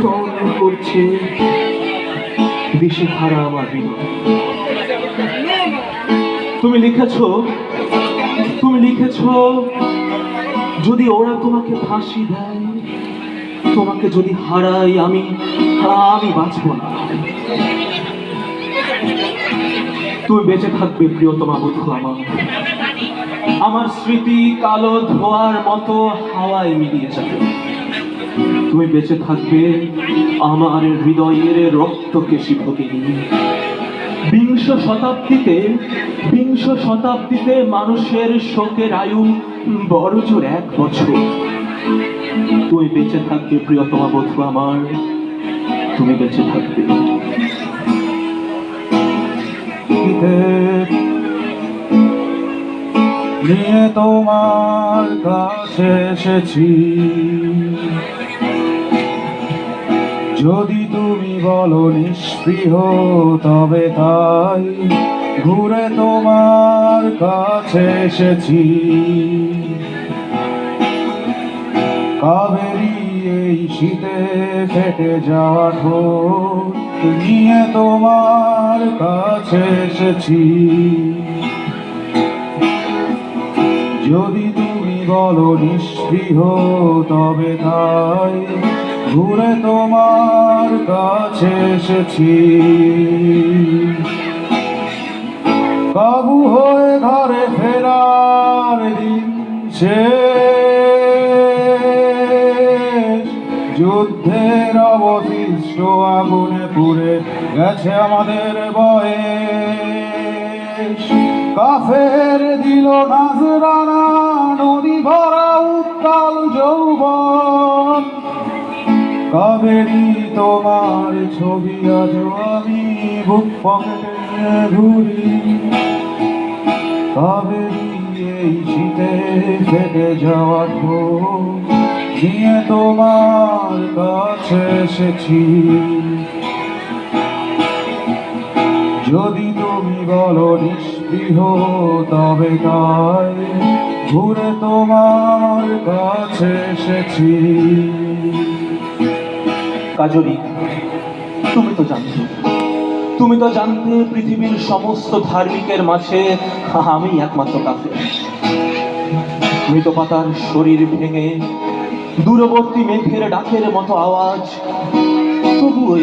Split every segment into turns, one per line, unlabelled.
তল করছে দিশেহারা আমার হৃদয়। তুমি লিখেছ যদি ওরা তোমাকে ফাঁসি দেয়, তোমাকে যদি হারাই আমি বাঁচব না। তুমি বেঁচে থাকবে প্রিয়তমা বধূ আমার স্মৃতি কালো ধোয়ার মতো হাওয়ায় মিলিয়ে যাবে। তুমি বেঁচে থাকবে আমার হৃদয়ের রক্তকেশী ভগিনী। বিংশ শতাব্দীতে মানুষের শোকের আয়ু বড়জোর 1 বছর। তুমি বেঁচে থাকবে প্রিয়তমা বধূ আমার, তুমি বেঁচে থাকবে।
নিয়ে তোমার কাছে এসেছি, যদি তুমি বলো নিষ্পৃহ তবে তাই ঘুরে তোমার কাছে এসেছি। কাবেরী এই শীতে ফেটে যাওয়া ঠোঁট নিয়ে তোমার কাছে এসেছি, যদি তুমি বলো নিষ্পৃহ তবে তাই ঘুরে তোমার কাছে এসেছি। কাবু হয়ে ঘরে ফেরার দিন শেষ, যুদ্ধের অবশিষ্ট আগুনে পুড়ে গেছে আমাদের বয়স। কাফের দিল নাজরানা নদী ভরা উত্তাল যৌবন, কাবেরী তোমার ছবি আজ আমি বুক পকেটে ঘুরি। কাবেরী এই শীতে ফেটে যাওয়া ঠোঁট নিয়ে তোমার কাছে এসেছি, যদি তুমি বলো নিষ্পৃহ তবে তাই ঘুরে তোমার কাছে এসেছি।
কাজলি, তুমি তো জানতে পৃথিবীর সমস্ত ধার্মিকের মাঝে আমি একমাত্র কাফের। মৃত পাতার শরীর ভেঙে দূরবর্তী মেঘের ডাকের মতো আওয়াজ, তবুও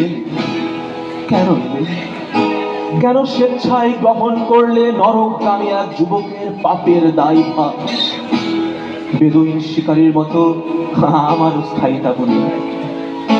কেন স্বেচ্ছায় গ্রহণ করলে নরকগামী এক যুবকের পাপের দায়ভার? বেদুইন শিকারীর মতো আমারও স্থায়িতা বলি।